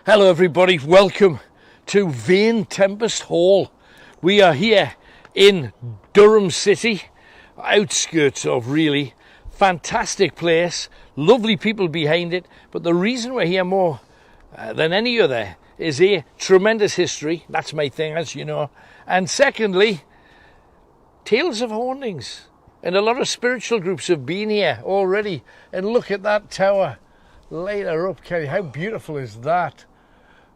Hello everybody, welcome to Vane Tempest Hall. We are here in Durham City, outskirts of really. Fantastic place, lovely people behind it, but the reason we're here more than any other is here, tremendous history, that's my thing as you know, and secondly, tales of hauntings. And a lot of spiritual groups have been here already, and look at that tower, light her up, Kelly, how beautiful is that?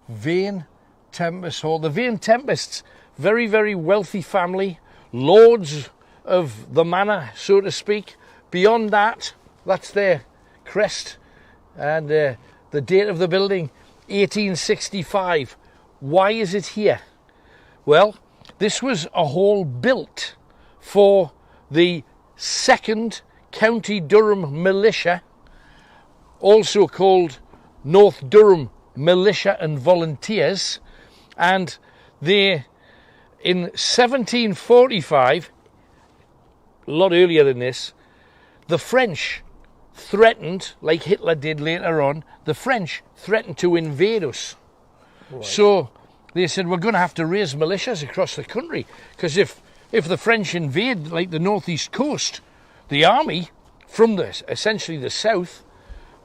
Vane Tempest Hall. The Vane Tempests, very, very wealthy family, lords of the manor, so to speak. Beyond that, that's their crest, and the date of the building, 1865. Why is it here? Well, this was a hall built for the 2nd County Durham Militia, also called North Durham Militia and Volunteers, and they, in 1745, a lot earlier than this, the French threatened, like Hitler did later on, the French threatened to invade us. Right. So they said, we're going to have to raise militias across the country, because if the French invade, like the northeast coast, the army from essentially the south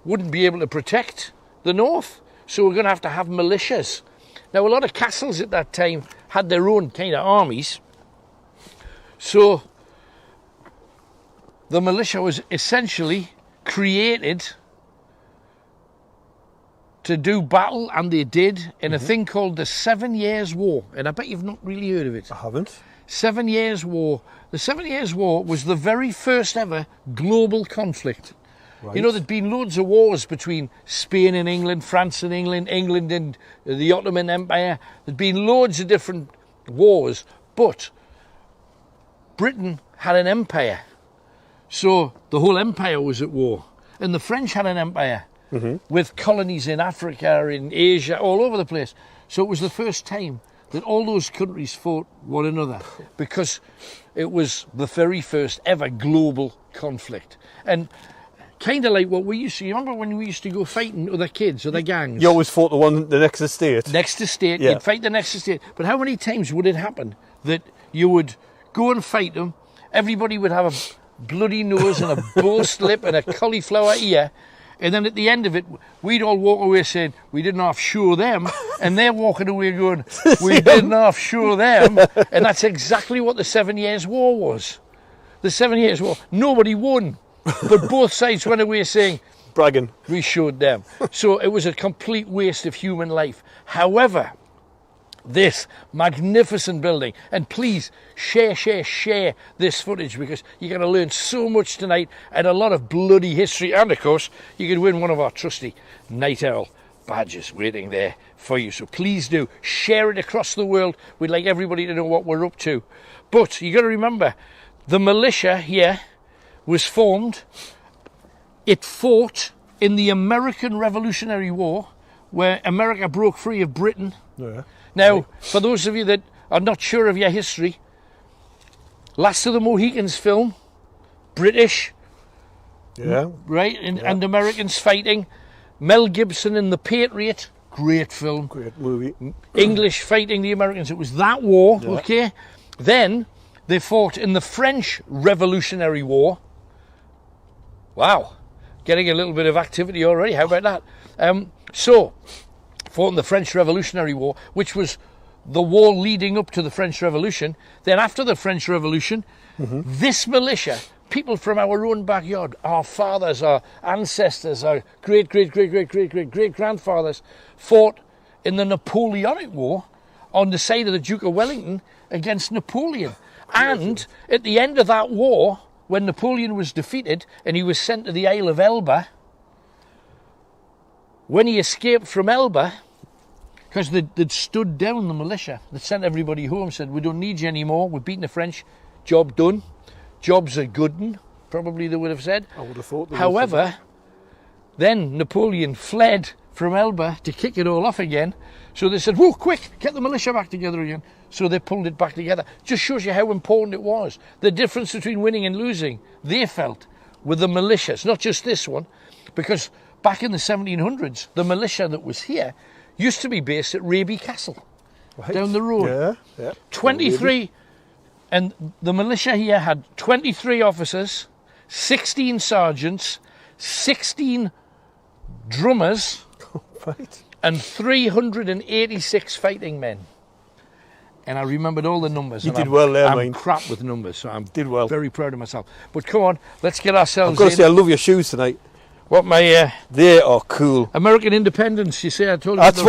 wouldn't be able to protect the north. So we're going to have militias. Now, a lot of castles at that time had their own kind of armies. So the militia was essentially created to do battle, and they did, in a thing called the 7 Years' War. And I bet you've not really heard of it. I haven't. 7 Years' War. The 7 Years' War was the very first ever global conflict. Right. You know, there'd been loads of wars between Spain and England, France and England, England and the Ottoman Empire. There'd been loads of different wars, but Britain had an empire. So the whole empire was at war. And the French had an empire with colonies in Africa, in Asia, all over the place. So it was the first time that all those countries fought one another, because it was the very first ever global conflict. And kind of like what we used to, you remember when we used to go fighting other kids, other gangs? You always fought the next estate. Next estate, yeah. You'd fight the next estate. But how many times would it happen that you would go and fight them, everybody would have a bloody nose and a burst lip and a cauliflower ear, and then at the end of it, we'd all walk away saying, we didn't offshore them, and they're walking away going, we didn't offshore them, and that's exactly what the 7 Years' War was. The 7 Years' War, nobody won. But both sides went away saying, bragging, we showed them. So it was a complete waste of human life. However, this magnificent building, and please share this footage, because you're going to learn so much tonight and a lot of bloody history, and of course you can win one of our trusty Night Owl badges waiting there for you. So please do share it across the world. We'd like everybody to know what we're up to. But you got to remember, the militia here was formed. It fought in the American Revolutionary War, where America broke free of Britain. Yeah. Now, for those of you that are not sure of your history, Last of the Mohicans film, British, right, and Americans fighting. Mel Gibson in The Patriot, great film. Great movie. English fighting the Americans. It was that war, okay? Then they fought in the French Revolutionary War. Wow, getting a little bit of activity already. How about that? So, fought in the French Revolutionary War, which was the war leading up to the French Revolution. Then after the French Revolution, this militia, people from our own backyard, our fathers, our ancestors, our great-great-great-great-great-great-great-grandfathers, fought in the Napoleonic War on the side of the Duke of Wellington against Napoleon. And at the end of that war, when Napoleon was defeated and he was sent to the Isle of Elba, when he escaped from Elba, because they'd stood down the militia, they sent everybody home, said, we don't need you anymore, we've beaten the French, job done, job's a good one, probably they would have said. I would have thought. However, then Napoleon fled from Elba to kick it all off again, so they said, whoa, quick, get the militia back together again. So they pulled it back together. Just shows you how important it was. The difference between winning and losing, they felt, with the militias, not just this one, because back in the 1700s, the militia that was here used to be based at Raby Castle, Right. down the road. Yeah, yeah. 23, and the militia here had 23 officers, 16 sergeants, 16 drummers, Right. and 386 fighting men. And I remembered all the numbers. You and did well there, I'm mate. crap with numbers, so I'm Did well. very proud of myself. But come on, let's get ourselves I've got to in. say, I love your shoes tonight. What, my They are cool. American independence, you see, I told you. That's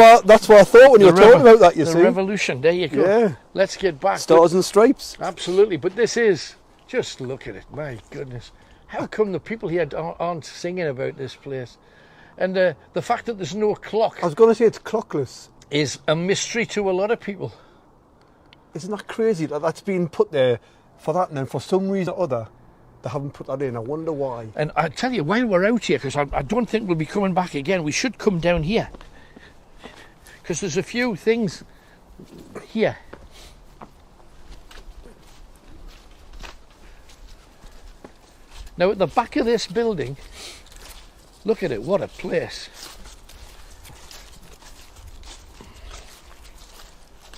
what I thought when you were talking about that, you the see. revolution, there you go. Yeah. Let's get back. Stars and stripes. Absolutely, but this is, just look at it, my goodness. How come the people here aren't singing about this place? And the fact that there's no clock I was going to say it's clockless. is a mystery to a lot of people. Isn't that crazy that that's been put there for that, and then for some reason or other, they haven't put that in. I wonder why. And I tell you, while we're out here, because I don't think we'll be coming back again, we should come down here. Because there's a few things here. Now at the back of this building, look at it, what a place.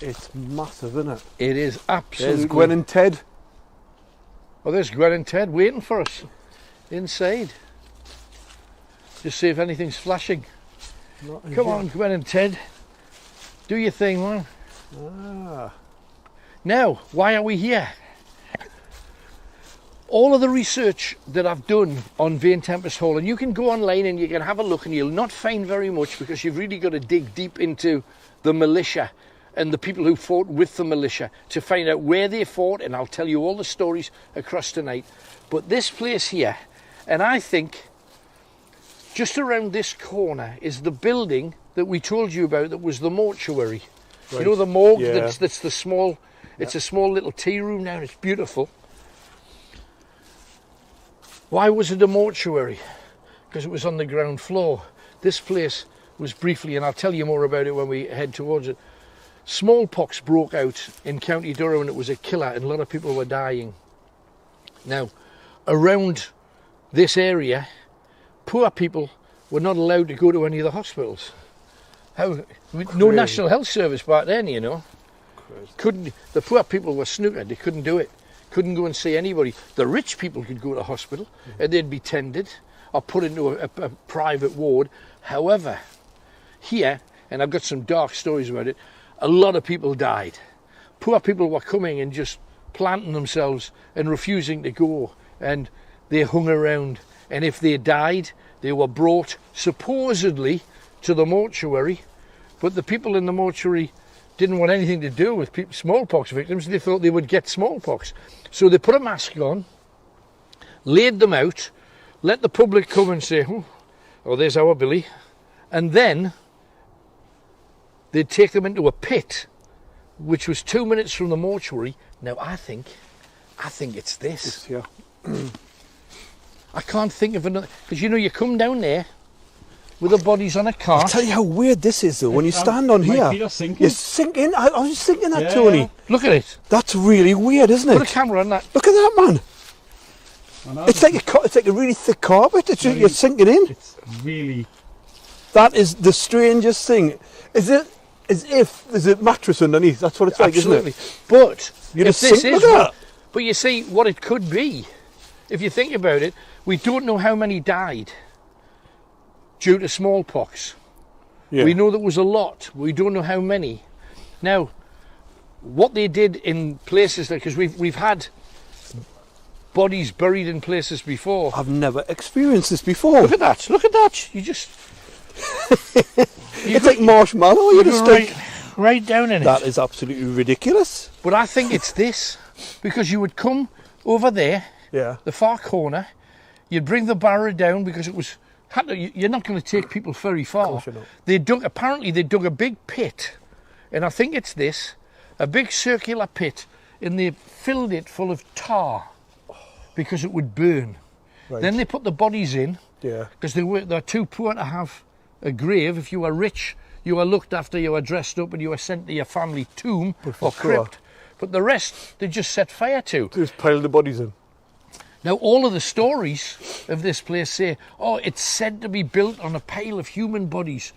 It's massive, isn't it? It is absolutely... There's Gwen and Ted. Oh, there's Gwen and Ted waiting for us inside. Just see if anything's flashing. Come on, Gwen and Ted. Do your thing, man. Ah. Now, why are we here? All of the research that I've done on Vane Tempest Hall, and you can go online and you can have a look, and you'll not find very much because you've really got to dig deep into the militia and the people who fought with the militia to find out where they fought, and I'll tell you all the stories across tonight. But this place here, and I think just around this corner is the building that we told you about that was the mortuary. Right. You know the morgue, yeah. that's the small, it's a small little tea room now, and it's beautiful. Why was it a mortuary? Because it was on the ground floor. This place was briefly, and I'll tell you more about it when we head towards it, smallpox broke out in County Durham, and it was a killer, and a lot of people were dying. Now, around this area, poor people were not allowed to go to any of the hospitals. No National Health Service back then, you know. Crazy. The poor people were snookered, they couldn't do it. Couldn't go and see anybody. The rich people could go to hospital and they'd be tended or put into a private ward. However, here, and I've got some dark stories about it, a lot of people died. Poor people were coming and just planting themselves and refusing to go, and they hung around, and if they died, they were brought supposedly to the mortuary, but the people in the mortuary didn't want anything to do with smallpox victims. They thought they would get smallpox. So they put a mask on, laid them out, let the public come and say, oh, there's our Billy, and then they'd take them into a pit, which was 2 minutes from the mortuary. Now, I think it's this. Yeah. I can't think of another, because you know, you come down there with the bodies on a cart. I'll tell you how weird this is, though. When you stand on here, you're sinking. I was just thinking that, Tony. Yeah. Look at it. That's really weird, isn't it? Put a camera on that. Look at that, man. It's like a really thick carpet. You're sinking in. It's really... That is the strangest thing. Is it as if there's a mattress underneath? That's what it's like, Absolutely. Isn't it? But You're if just this is that. but you see what it could be. If you think about it, we don't know how many died due to smallpox. Yeah. We know there was a lot. We don't know how many. Now, what they did in places, because we've had bodies buried in places before. I've never experienced this before. Look at that! Look at that! You just it's like marshmallow. You just right down in it. That is absolutely ridiculous. But I think it's this, because you would come over there, Yeah. the far corner, you'd bring the barrow down because it was. You're not going to take people very far. Of course you're not. Apparently they dug a big pit, and I think it's this, a big circular pit, and they filled it full of tar because it would burn. Right. Then they put the bodies in, Yeah. because they're too poor to have a grave. If you were rich, you were looked after, you were dressed up, and you were sent to your family tomb or crypt. But the rest, they just set fire to. Just pile the bodies in. Now, all of the stories of this place say, oh, it's said to be built on a pile of human bodies.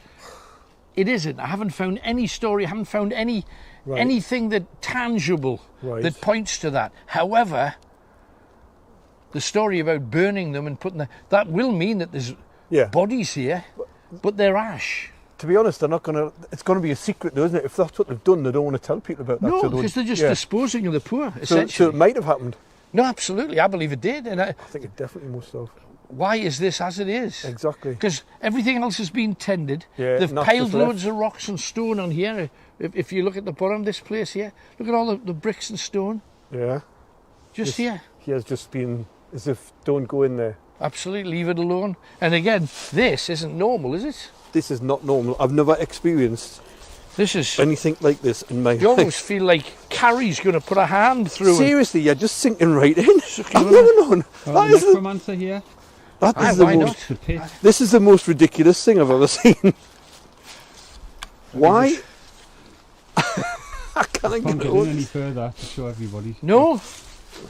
it isn't. I haven't found any story. I haven't found anything that tangible that points to that. However, the story about burning them and putting that will mean that there's bodies here, but they're ash. To be honest, they're not going to. It's going to be a secret, though, isn't it? If that's what they've done, they don't want to tell people about that. No, because they're just disposing of the poor. Essentially, so it might have happened. No, absolutely. I believe it did, and I think it definitely must have. Why is this as it is? Exactly. Because everything else has been tended. Yeah, they've piled loads of rocks and stone on here. If you look at the bottom of this place here, look at all the bricks and stone. Yeah. Just here. He has just been as if don't go in there. Absolutely, leave it alone. And again, this isn't normal, is it? This is not normal. I've never experienced anything like this in my life. You almost feel like Carrie's going to put a hand through. Seriously, you're just sinking right in. I've never known. That is necromancer here. This is the most ridiculous thing I've ever seen. Why? I can't get in any further to show everybody. No?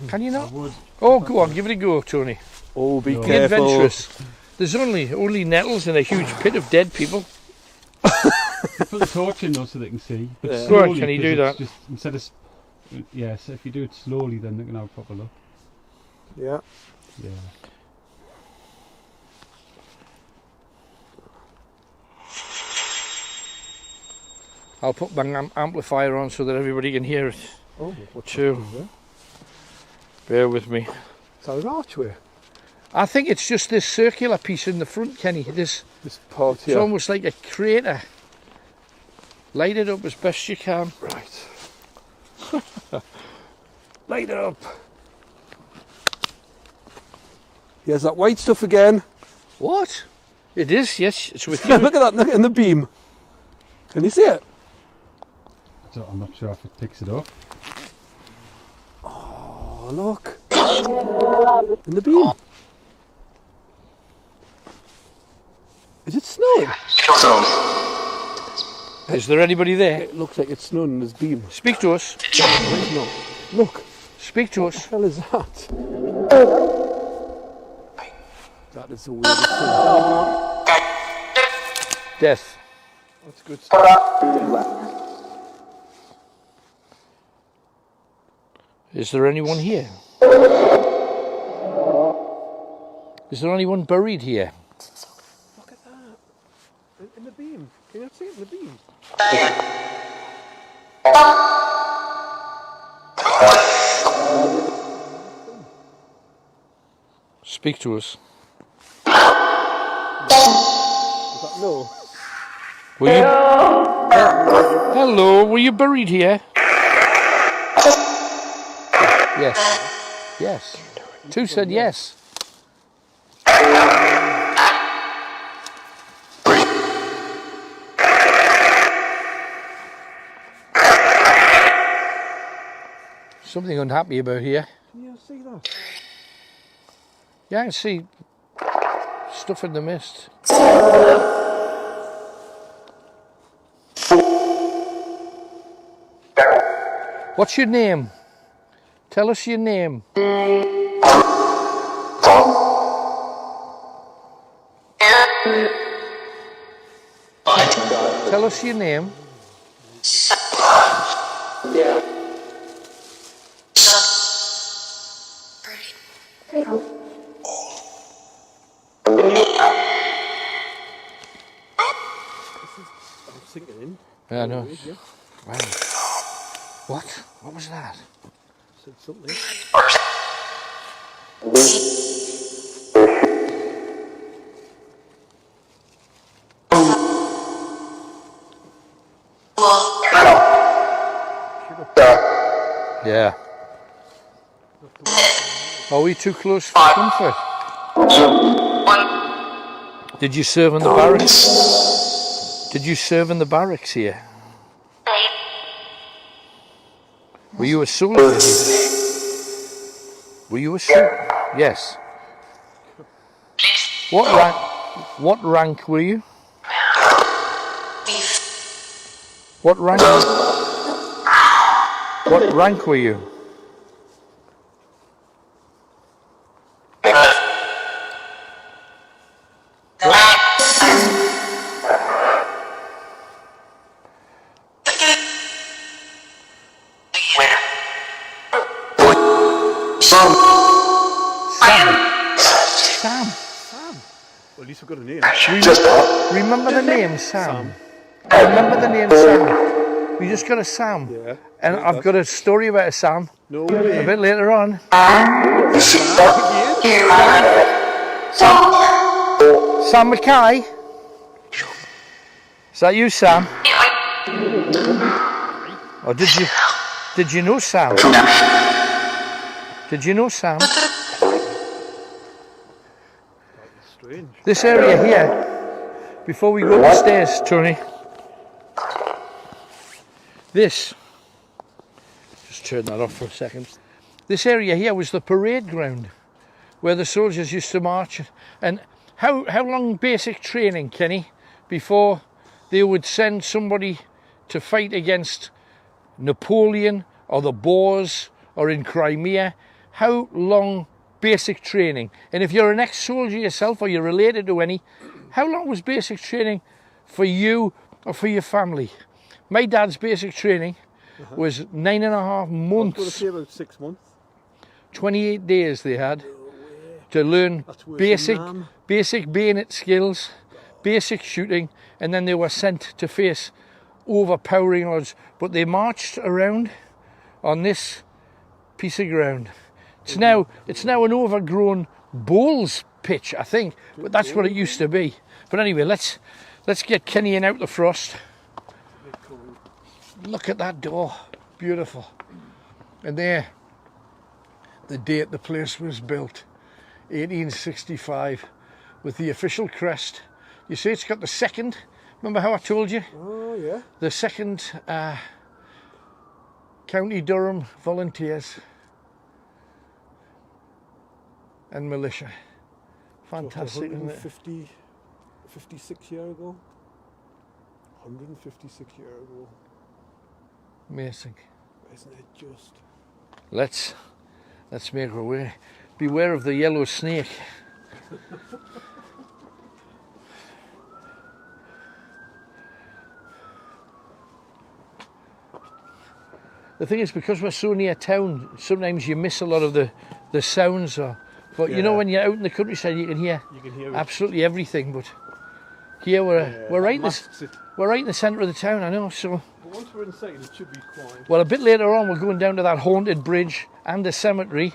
Can you not? I would. Oh, go on, give it a go, Tony. Oh, be careful. Be adventurous. There's only nettles in a huge pit of dead people. Put the torch in though so they can see. But Go slowly, on, can you do that? Just, instead of, so if you do it slowly, then they can have a proper look. Yeah. Yeah. I'll put my amplifier on so that everybody can hear it. Oh, what's too. Bear with me. Is that an archway? I think it's just this circular piece in the front, Kenny. This part here. It's almost like a crater. Light it up as best you can. Right. Light it up. Here's that white stuff again. What? It is, yes. It's with you. Look at that, look in the beam. Can you see it? I'm not sure if it picks it up. Oh, look. In the beam. Is it snowing? Is there anybody there? It looks like it's snowing in this beam. Speak to us. No. Look. Speak to us. What the hell is that? That is the weirdest thing. Death. That's good stuff. Is there anyone here? Is there anyone buried here? Look at that. In the beam. Can you see it in the beam? Speak to us. Is that no? Were you? Hello, were you buried here? Yes. Yes. Two said yes. Something unhappy about here. Can you see that? Yeah, I can see stuff in the mist. What's your name? Tell us your name. Tell us your name. I'm sinking in. Yeah, I know. Wow. What? What was that? Said something. Yeah. Are we too close for comfort? Did you serve in the barracks? Did you serve in the barracks here? Were you a soldier? Were you a soldier? Yes. What rank were you? What rank? What rank were you? Sam. Well, at least we've got a name. Remember the name Sam? Remember the name Sam? We just got a Sam. Yeah. And I've got a story about a Sam. No way. A bit later on. Sam Mackay? Is that you, Sam? Or did you know Sam? Did you know Sam? Strange. This area here, before we go upstairs, Tony, just turn that off for a second. This area here was the parade ground where the soldiers used to march. And how long basic training, Kenny, before they would send somebody to fight against Napoleon or the Boers or in Crimea? How long basic training? And if you're an ex-soldier yourself or you're related to any, how long was basic training for you or for your family? My dad's basic training was 9.5 months. I was going to say about 6 months. 28 days they had to learn basic bayonet skills, basic shooting, and then they were sent to face overpowering odds. But they marched around on this piece of ground. It's now an overgrown bowls pitch, I think, but that's what it used to be. But anyway, let's get Kenny in out the frost. Look at that door, beautiful. And there, the date the place was built, 1865, with the official crest. You see, it's got the second. Remember how I told you? Oh yeah. The second County Durham Volunteers and militia. Fantastic, isn't it? 56 years ago. 156 years ago. Amazing. Isn't it just? Let's make our way. Beware of the yellow snake. The thing is, because we're so near town, sometimes you miss a lot of the sounds. But you know, when you're out in the countryside, you can hear absolutely everything. But here we're right in the centre of the town. I know. So. But once we're inside, it should be quiet. Well, a bit later on, we're going down to that haunted bridge and the cemetery.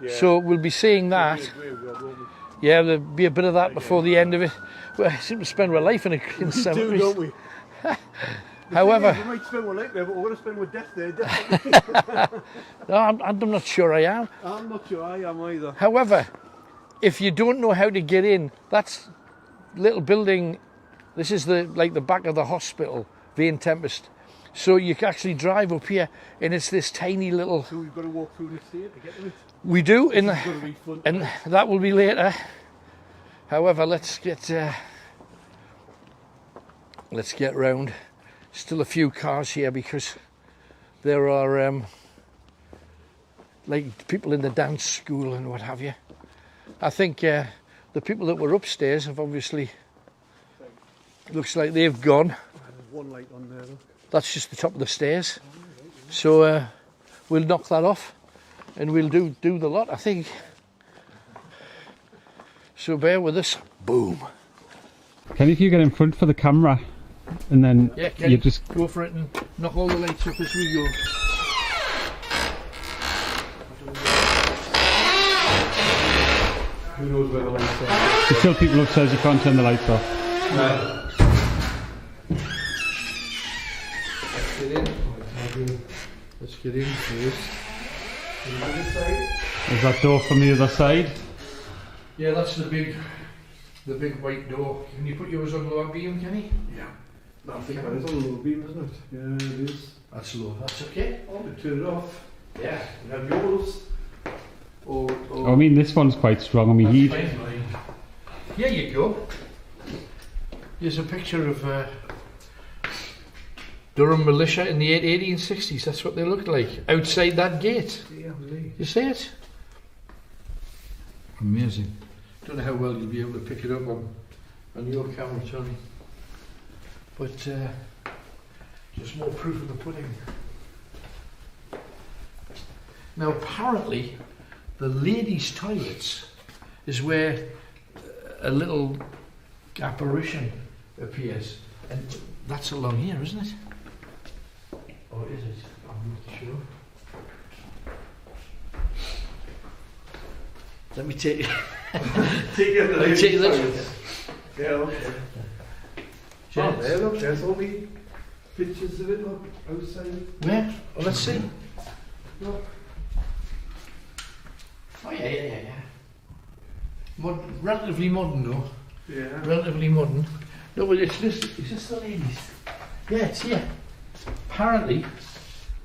Yeah. So we'll be seeing that. Yeah, there'll be a bit of that before the end of it. We seem to spend our life in cemeteries. We do, don't we? However, we might spend our life there, but we're going to spend our death there, definitely. No, I'm not sure I am. I'm not sure I am either. However, if you don't know how to get in, that's little building. This is the back of the hospital, Vane Tempest. So you can actually drive up here, and it's this tiny little. So we've got to walk through the estate to get to it. We do, and that will be later. However, let's get round. Still a few cars here because there are like people in the dance school and what have you. I think the people that were upstairs have obviously. Looks like they've gone. There's one light on there though. That's just the top of the stairs. So we'll knock that off and we'll do the lot, I think. So bear with us. Boom. Can you get in front for the camera and then you just go for it and knock all the lights up as we go. Who knows where the lights are? You tell people upstairs you can't turn the lights off. Right. Let's get in first. Is that door from the other side? Yeah, that's the big white door. Can you put yours on lower beam, Kenny? Yeah. I think that is on low beam, isn't it? Yeah, it is. That's low. That's okay. Turn it off. Yeah. You have yours. Oh, I mean, this one's quite strong on my heat. Here you go. Here's a picture of Durham militia in the 1860s. That's what they looked like outside that gate. Yeah, you see it? Amazing. Don't know how well you'll be able to pick it up on your camera, Tony. But just more proof of the pudding. Now apparently the ladies' toilets is where a little apparition appears, and that's along here, isn't it? Or is it? I'm not sure. Let me take Take it. Let me take this. Yeah, okay. Oh, there, look, there's all the pictures of it, look, outside. Where? Oh, let's see. Look. Oh yeah. Relatively modern though. Yeah. Relatively modern. No, but it's this. Is this the ladies? Yeah, it's here. Apparently,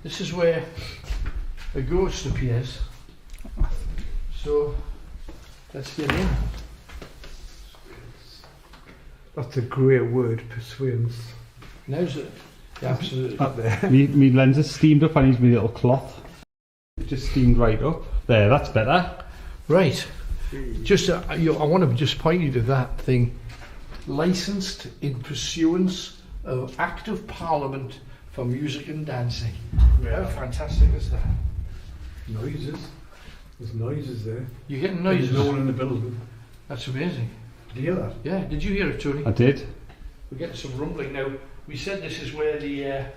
this is where a ghost appears. So let's get in. That's a great word, persuades. Now's it. Yeah, absolutely. Up there. Me lenses steamed up. I need my little cloth. It just steamed right up. There, that's better. Right. Just, I want to just point you to that thing. Licensed in pursuance of Act of Parliament for Music and Dancing. Yeah. How fantastic is that? Noises. There's noises there. You're getting noises. There's no one in the building. That's amazing. Did you hear that? Yeah, did you hear it, Tony? I did. We're getting some rumbling now. We said this is where the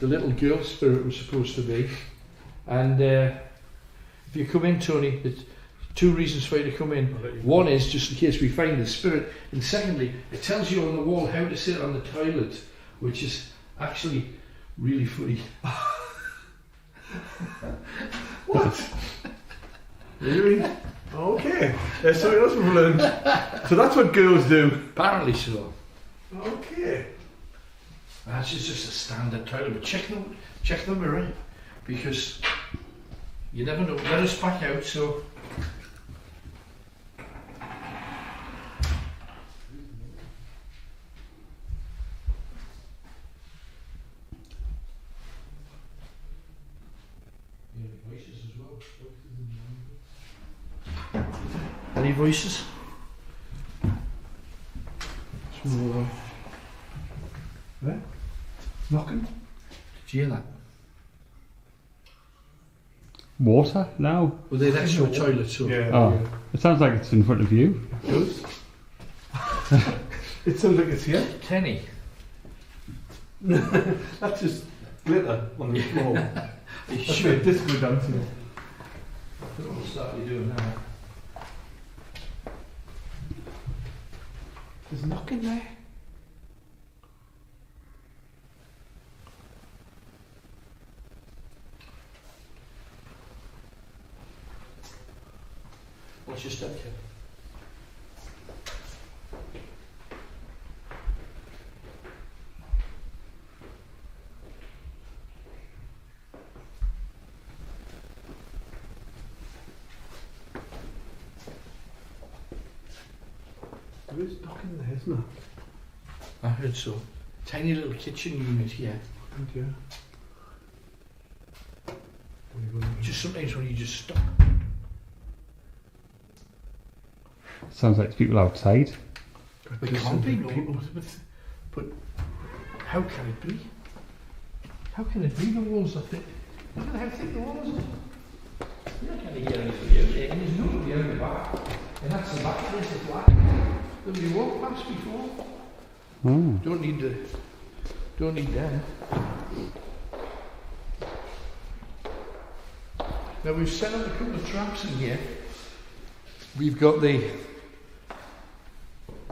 little girl spirit was supposed to be, and if you come in, Tony, there's two reasons for you to come in. One is just in case we find the spirit, and secondly, it tells you on the wall how to sit on the toilet, which is actually really funny. What? Really? Okay. So that's what we've learned. So that's what girls do. Apparently so. Okay. That's just a standard toilet, but check the mirror, because you never know. Let us back out, so. Any voices? Where? Knocking? Did you hear that? Water now. Well, they're next to a toilet, so. Yeah. Oh, it sounds like it's in front of you. It does. It sounds like it's here. Kenny. That's just glitter on the floor. You That's should. like disco dancing. We'll start you doing that. There's knocking there. What's your step, Ken? There is knocking there, isn't there? I heard so. Tiny little kitchen unit here. And yeah. Just sometimes when you just stop. Sounds like people outside. It can't be, no. But how can it be? How can it be? The walls are thick. Look at how thick the walls are. You're not going to hear anything out there, and there's nobody out the back. And that's the back place of flat that we walked past before. Oh. Don't need that. Now we've set up a couple of traps in here. We've got the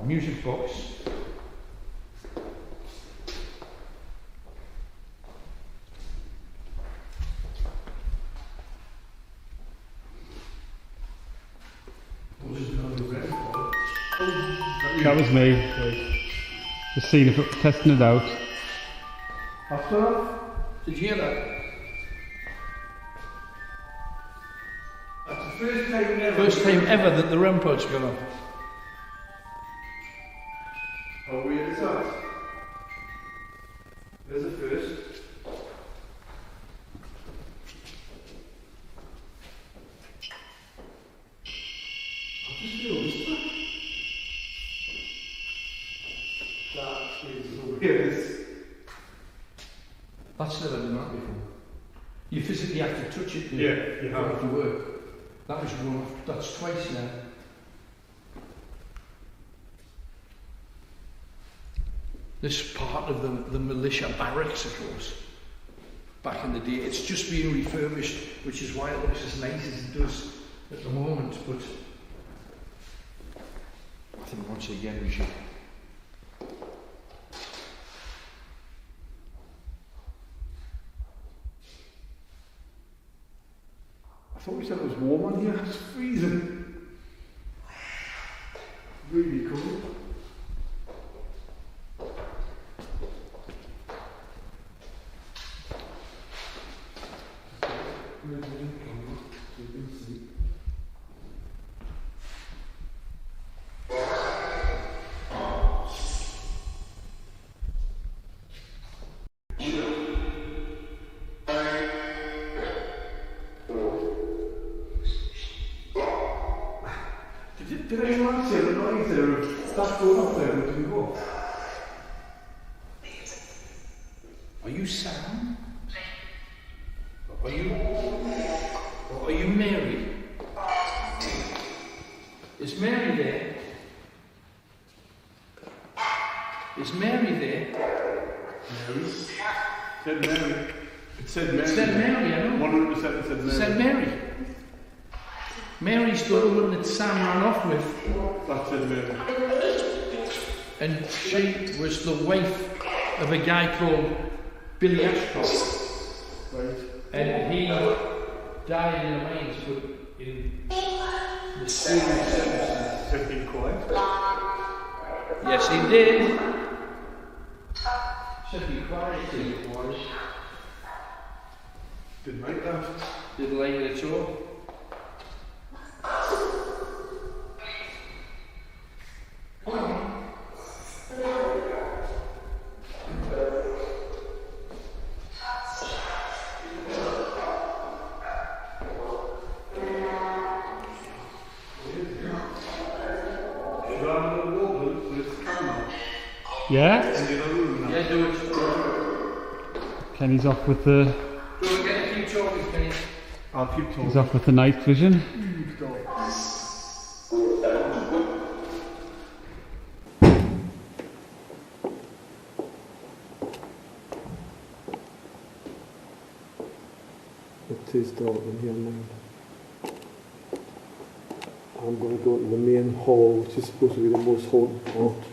music box. That was me. Just seeing if it, testing it out. Did you hear that? That's the first time ever that the REM pod's gone off. How weird is that? There's a first. What is the oyster? That is the weirdest. That's never done that before. You physically have to touch it Yeah, you have to work. That was one. That's twice now. This part of the militia barracks, of course, back in the day. It's just being refurbished, which is why it looks as nice as it does at the moment. But I think once again we should. I thought we said it was warm on here. It's freezing. Really cool. Did anyone see the noise there of stuff going up there? Where did we go? Are you Sam? Are you Mary? Is Mary there? Is Mary there? Mary. Said Mary. It said Mary. It said Mary, I know. 100% it said Mary. It said Mary. Mary's the one that Sam ran off with. That said Mary. And she was the wife of a guy called Billy Ashcroft. Right. And he died in the mines, but in mysterious circumstances. Said being quiet. Yes, he did. Should be quiet till it was. Didn't like that. Didn't like it at all. Yeah? Yeah, do it. Kenny's off with the. Do it again, keep talking, Kenny. I'll keep talking. He's off with the night vision. It is dark in here now. I'm going to go to the main hall, which is supposed to be the most haunted part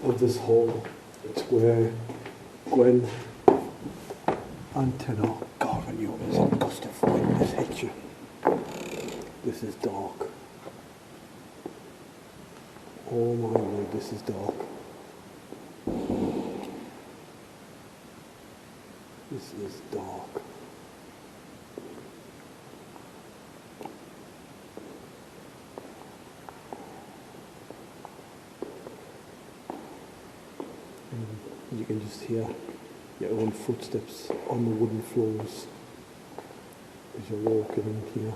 of this hall. It's where Gwen and Ted are. God, when you there's a gust of wind that hits you. This is dark. Oh my word, this is dark. This is dark. You can just hear your own footsteps on the wooden floors as you're walking in here.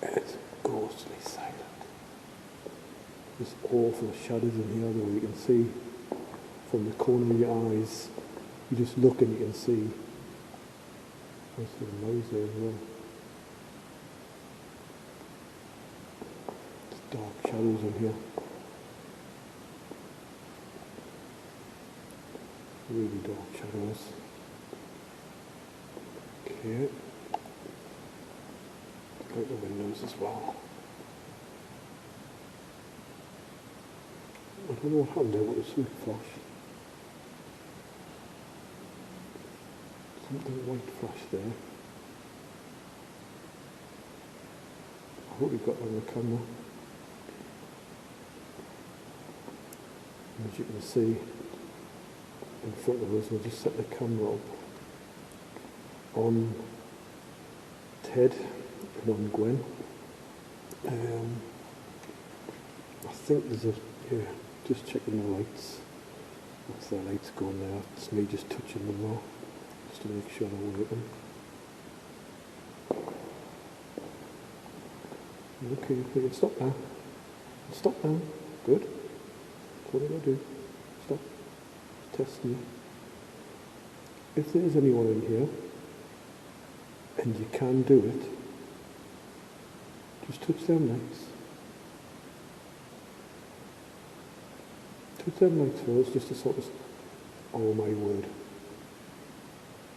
It's ghostly silent. There's awful shadows in here though. You can see from the corner of your eyes. You just look and you can see. There's some noise there as well. Dark shadows in here. Really dark shadows. Okay. Out the windows as well. I don't know what happened there, but it's sweet flash. Something white flash there. I hope you've got that on the camera. As you can see in front of us, we'll just set the camera up on Ted and on Gwen. I think there's a, yeah, just checking the lights. That's the lights going there. It's me just touching them now, just to make sure they're working. Okay, we can stop now. Stop now. Good. What did I do? Stop. Testing you. if there is anyone in here, and you can do it, just touch them lights. Touch them lights for us, just to sort of, oh my word.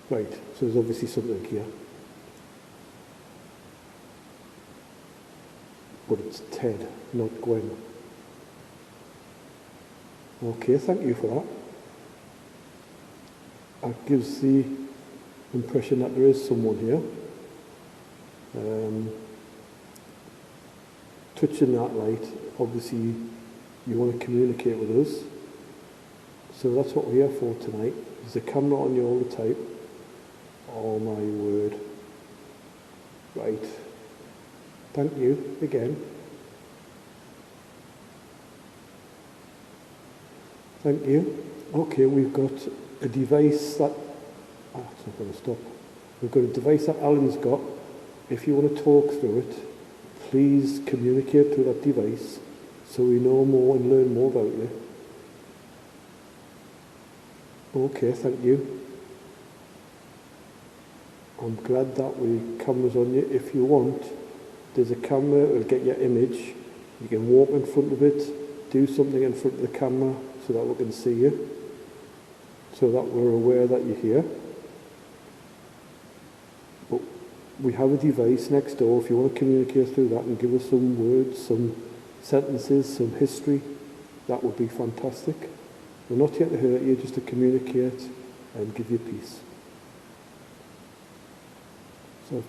Right, so there's obviously something here. But it's Ted, not Gwen. Okay, thank you for that. That gives the impression that there is someone here. Touching that light, obviously you want to communicate with us. So that's what we're here for tonight. There's a camera on you all the time. Oh my word. Right. Thank you again. Thank you. Okay, we've got a device that... it's not going to stop. We've got a device that Alan's got. If you want to talk through it, please communicate through that device so we know more and learn more about you. Okay, thank you. I'm glad that we cameras on you. If you want, there's a camera, it'll get your image. You can walk in front of it, do something in front of the camera so that we can see you, so that we're aware that you're here. But we have a device next door if you want to communicate through that and give us some words, some sentences, some history. That would be fantastic. We're not here to hurt you, just to communicate and give you peace. So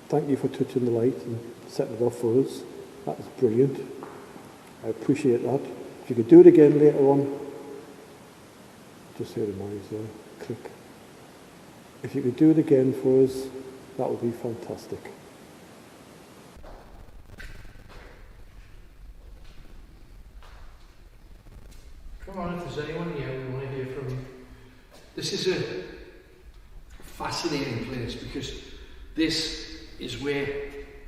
thank you for touching the light and setting it off for us. That was brilliant. I appreciate that. If you could do it again later on, just hear the noise there, click. If you could do it again for us, that would be fantastic. Come on, if there's anyone here, we want to hear from you. This is a fascinating place because this is where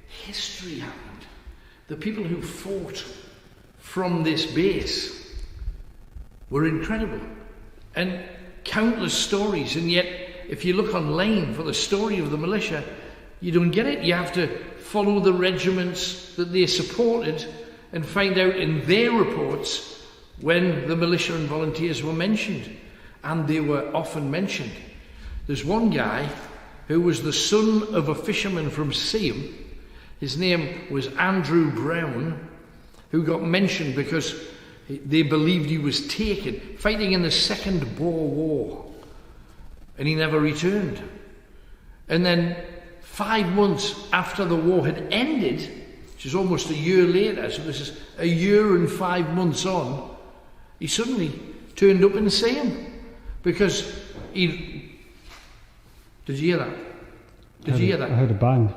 history happened. The people who fought from this base were incredible. And countless stories, and yet if you look online for the story of the militia, you don't get it. You have to follow the regiments that they supported and find out in their reports when the militia and volunteers were mentioned. And they were often mentioned. There's one guy who was the son of a fisherman from Seaham. His name was Andrew Brown, who got mentioned because they believed he was taken, fighting in the Second Boer War, and he never returned. And then 5 months after the war had ended, which is almost a year later, so this is a year and 5 months on, he suddenly turned up in Seaham because he... Did you hear that? Did you hear that? I heard a bang.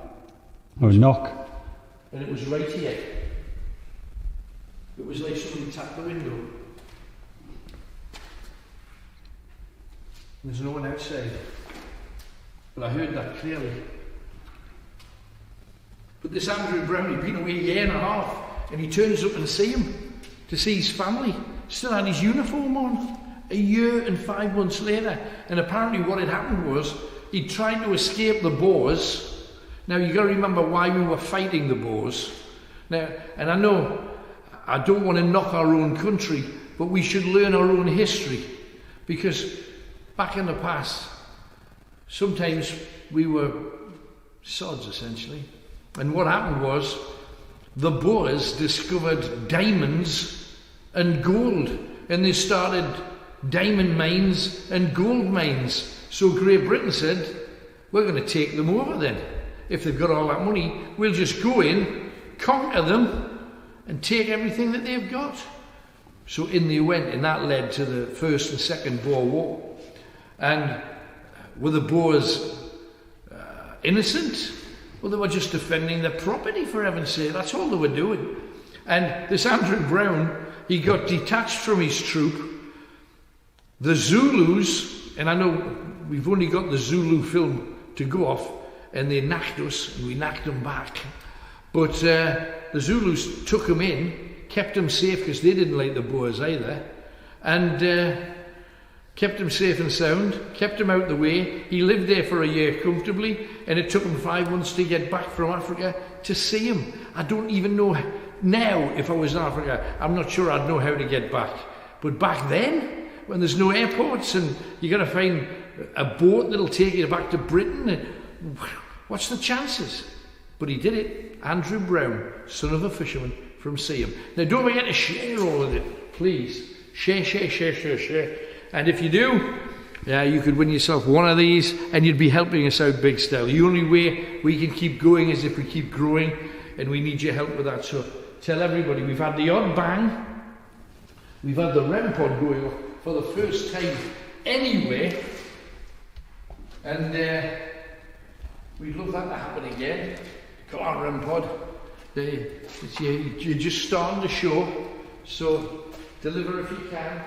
Or a knock. And it was right here. It was like somebody tapped the window. There's no one outside. But I heard that clearly. But this Andrew Brown, he'd been away a year and a half, and he turns up and see him, to see his family. Still had his uniform on. A year and 5 months later. And apparently what had happened was, he tried to escape the Boers. Now you've got to remember why we were fighting the Boers. Now, and I know I don't want to knock our own country, but we should learn our own history. Because back in the past, sometimes we were sods essentially. And what happened was, the Boers discovered diamonds and gold. And they started diamond mines and gold mines. So Great Britain said, we're going to take them over then. If they've got all that money, we'll just go in, conquer them, and take everything that they've got. So in they went, and that led to the First and Second Boer War. And were the Boers innocent? Well, they were just defending their property, for heaven's sake. That's all they were doing. And this Andrew Brown, he got detached from his troop. The Zulus, and I know we've only got the Zulu film to go off, and they knocked us, and we knocked them back. But the Zulus took him in, kept him safe, because they didn't like the Boers either, and kept him safe and sound, kept him out of the way. He lived there for a year comfortably, and it took him 5 months to get back from Africa to see him. I don't even know now, if I was in Africa, I'm not sure I'd know how to get back. But back then, when there's no airports and you got to find a boat that'll take you back to Britain, what's the chances? But he did it. Andrew Brown, son of a fisherman from Seaham. Now don't forget to share all of it, please. Share, share, share, share, share. And if you do, yeah, you could win yourself one of these and you'd be helping us out big style. The only way we can keep going is if we keep growing, and we need your help with that. So tell everybody, we've had the odd bang, we've had the REM pod going off for the first time anyway, and we'd love that to happen again. Come on, REM pod. You're just starting the show, so deliver if you can.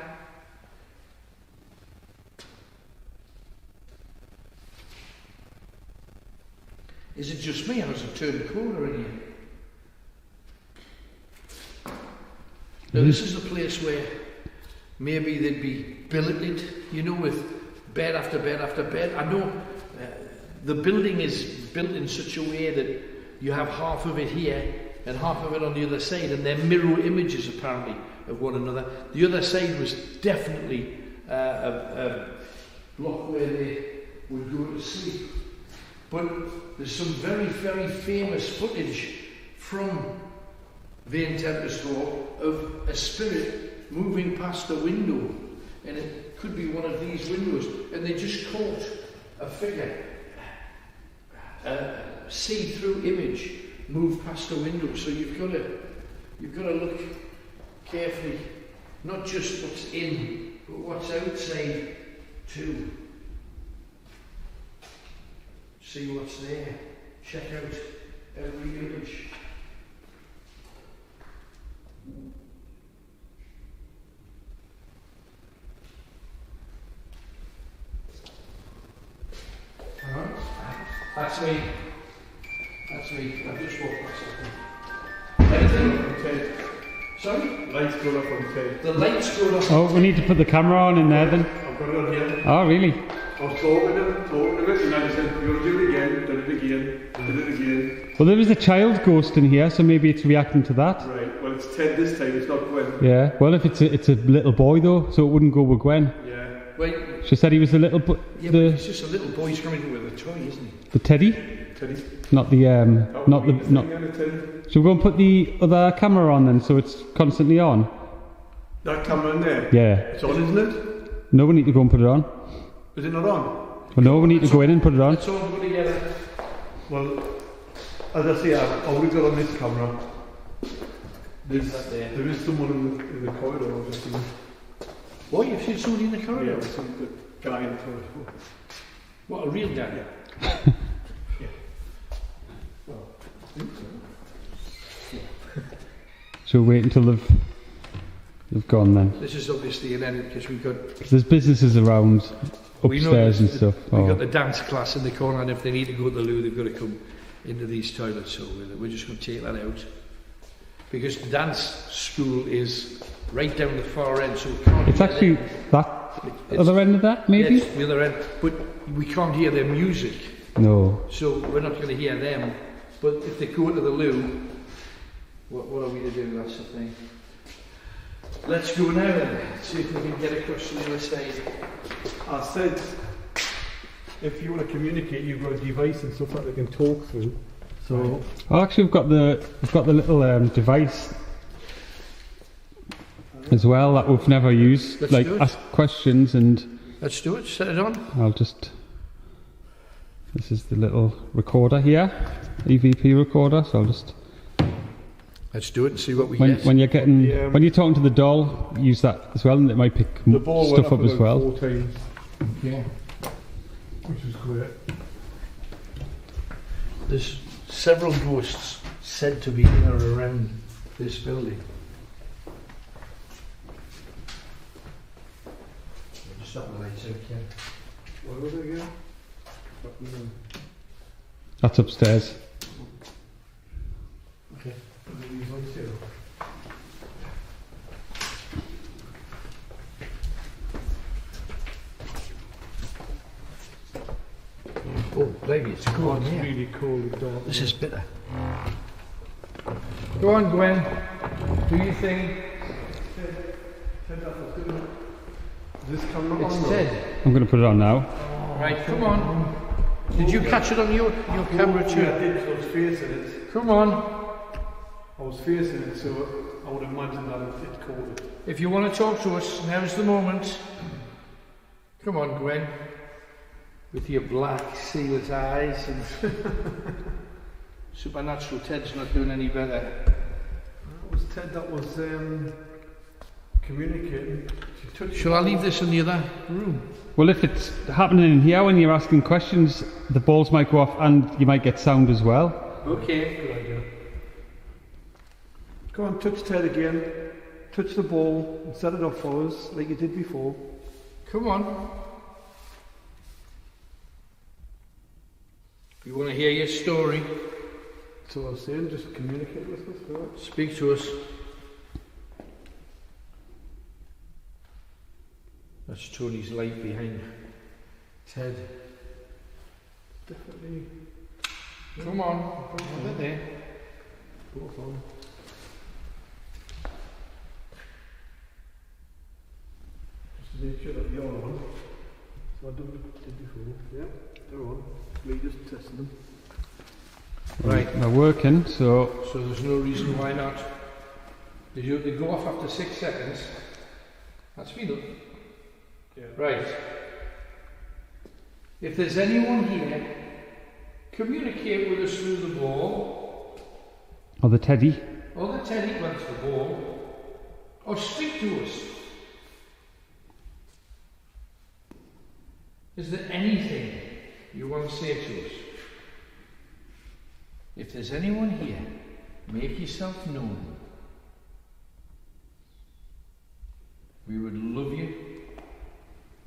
Is it just me, or has it turned cooler in here? Now this is the place where maybe they'd be billeted, you know, with bed after bed after bed. I know the building is built in such a way that you have half of it here and half of it on the other side, and they're mirror images apparently of one another. The other side was definitely a block where they would go to sleep. But there's some very, very famous footage from Vane Tempest Hall of a spirit moving past a window, and it could be one of these windows, and they just caught a figure, a see-through image, move past a window. So you've got to look carefully, not just what's in, but what's outside too. See what's there. Check out every image. That's me. That's me. I've just walked past something. Sorry? Lights going up on tape. The lights going up. Oh, we need to put the camera on in there then. I've got it on here. Oh, really? I was talking to it, and I said, you're going to do it again, did it again. Well, there is a child ghost in here, so maybe it's reacting to that. Right, well, it's Ted this time, it's not Gwen. Yeah, well, if it's a little boy though, so it wouldn't go with Gwen. Yeah. Wait. She said he was a little boy. Yeah, but he's just a little boy. He's coming with a toy, isn't he? The teddy? Teddy. Not the not. Shall we go and put the other camera on then, so it's constantly on? That camera in there? Yeah. It's on, isn't it? No, we need to go and put it on. Is it not on? Well, no, we need to go in and put it on. Let's all go together. Well, as I say, I've already got on this camera. There is someone in the corridor, obviously. What, you've seen somebody in the corridor? Yeah, some guy in the corridor. What, a real guy? Yeah. Yeah. Well, I think so. Yeah. So wait until they've gone then. This is obviously an edit because we've got... There's businesses around upstairs and stuff. We've got the dance class in the corner, and if they need to go to the loo, they've got to come into these toilets. So we're just going to take that out. Because the dance school is right down the far end, so we can't It's actually that other end of that, maybe? Yes, the other end. But we can't hear their music. No. So we're not going to hear them. But if they go to the loo, what are we to do? That's the thing. Let's go now then. See if we can get across to the other side. I said, if you want to communicate, you've got a device and stuff that they can talk through. So, well, actually, we've got the little device as well that we've never used. Let's like do it. ask questions and. Let's do it. Set it on. I'll just. This is the little recorder here, EVP recorder. So I'll just. Let's do it and see what we get. When you're getting when you're talking to the doll, use that as well, and it might pick stuff up as well. 4 times. Yeah. Which is great. There's several ghosts said to be in or around this building. Just stop the lights out, yeah. What was it again? That's upstairs. Okay. Baby, it's cool. It's really cold and dark. This is bitter. Go on, Gwen. Do your thing. This camera It's on, Ted. I'm going to put it on now. Right, come on. Did you catch it on your camera too? Yeah, I did, 'cause I was facing it. Come on. I was facing it, so I would imagine that it caught it. If you want to talk to us, now's the moment. Come on, Gwen. With your black seal's eyes and supernatural Ted's not doing any better. That was Ted that was communicating. Shall I leave this in the other room? Well, if it's happening in here when you're asking questions, the balls might go off and you might get sound as well. Okay. Good idea. Go on, touch Ted again. Touch the ball and set it up for us like you did before. Come on. We want to hear your story. So I was saying, just communicate with us. Right? Speak to us. That's Tony's light behind Ted. Definitely. Come on. They're there. Both on. Just to make sure that you're on. So I did before. Yeah, they're on. We just tested them. Right. They're working, so So there's no reason why not. They go off after 6 seconds. That's me, look. Yeah. Right. If there's anyone here, communicate with us through the ball, or the teddy. or the teddy wants the ball, or speak to us. Is there anything you want to say to us? If there's anyone here, make yourself known. We would love you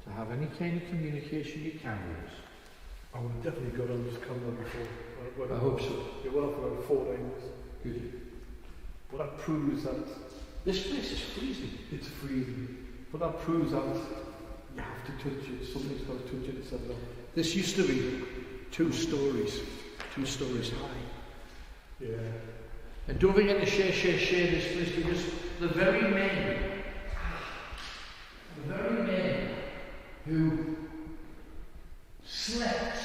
to have any kind of communication you can with us. I would have definitely got on this camera before. I hope so. It went off about 4 times. Good. But that proves that This place is freezing. it's freezing. But that proves that you have to touch it. Somebody's got to touch it to set it up. This used to be 2 stories high. Yeah. And don't forget to share this place, because the very men who slept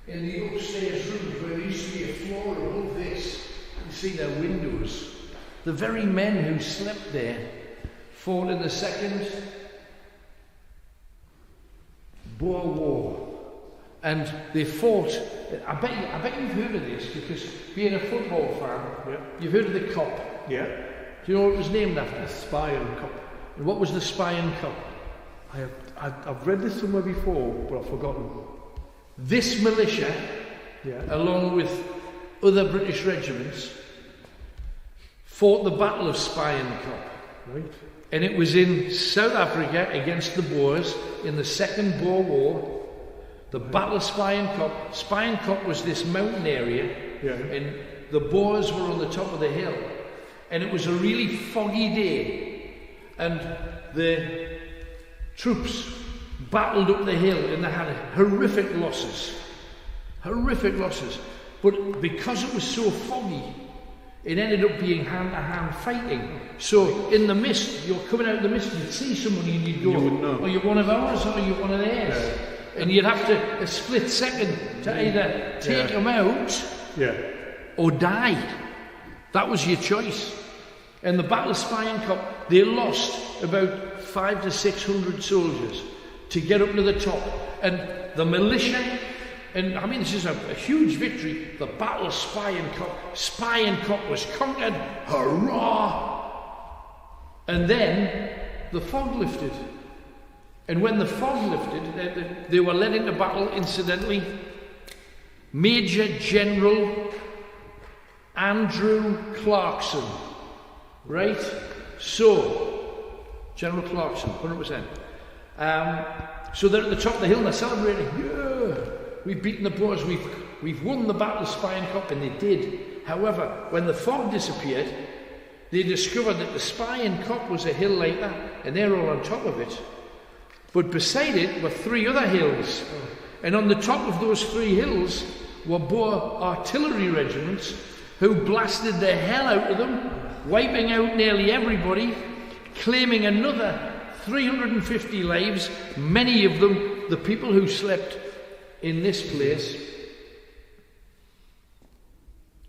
in the upstairs rooms where there used to be a floor above this, you see their windows, the very men who slept there fought in the Second Boer War. And they fought, I bet you've heard of this, because being a football fan, Yeah. you've heard of the Cup. Yeah. Do you know what it was named after? The Spion Cup. And what was the Spion Cup? I've read this somewhere before, but I've forgotten. This militia, Yeah. along with other British regiments, fought the Battle of Spion Cup. Right. And it was in South Africa against the Boers in the Second Boer War. The Battle of Spion Cup. Spion Cup was this mountain area, Yeah. and the Boers were on the top of the hill. And it was a really foggy day, and the troops battled up the hill, and they had horrific losses. But because it was so foggy, it ended up being hand-to-hand fighting. So in the mist, you're coming out of the mist, you'd see somebody and you'd go, You wouldn't know. "Are you one of ours, or are you one of theirs?" Yeah. And you'd have to, a split second, to either take them out Yeah. or die. That was your choice. In the Battle of Spion Cup, they lost about 500 to 600 soldiers to get up to the top. And the militia, and I mean, this is a huge victory. The Battle of Spion Cup was conquered. Hurrah! And then the fog lifted. And when the fog lifted, they were led into battle, incidentally. Major General Andrew Clarkson. Right? So, General Clarkson, 100%. So they're at the top of the hill and they're celebrating. Yeah! We've beaten the Boers, we've won the Battle of Spion Cup, and they did. However, when the fog disappeared, they discovered that the Spion Cup was a hill later, and they're all on top of it. But beside it were 3 other hills. And on the top of those 3 hills were Boer artillery regiments who blasted the hell out of them, wiping out nearly everybody, claiming another 350 lives, many of them the people who slept in this place.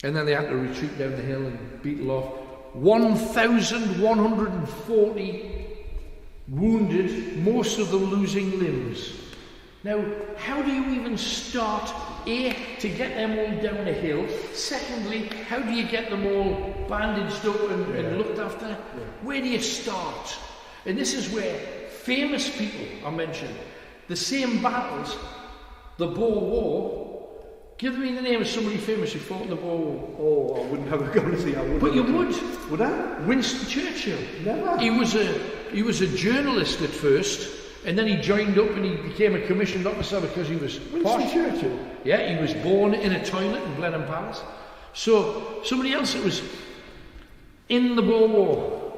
And then they had to retreat down the hill and beetle off. 1,140 wounded, most of them losing limbs. Now, how do you even start, A, to get them all down a hill? Secondly, how do you get them all bandaged up and looked after? Where do you start? And this is where famous people are mentioned. The same battles, the Boer War. Give me the name of somebody famous who fought in the Boer War. Oh, I wouldn't have a go to see. But you would. Would I? Winston Churchill. Never. He was a journalist at first, and then he joined up and he became a commissioned officer because he was Winston Churchill? Yeah, he was born in a toilet in Blenheim Palace. So somebody else that was in the Boer War,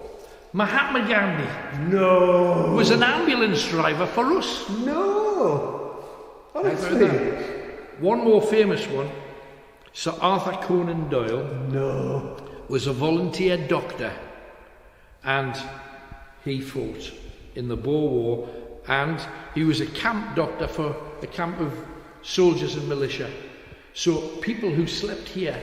Mahatma Gandhi. No. Was an ambulance driver for us. No. Honestly. One more famous one, Sir Arthur Conan Doyle. No. Was a volunteer doctor, and he fought in the Boer War, and he was a camp doctor for a camp of soldiers and militia. So people who slept here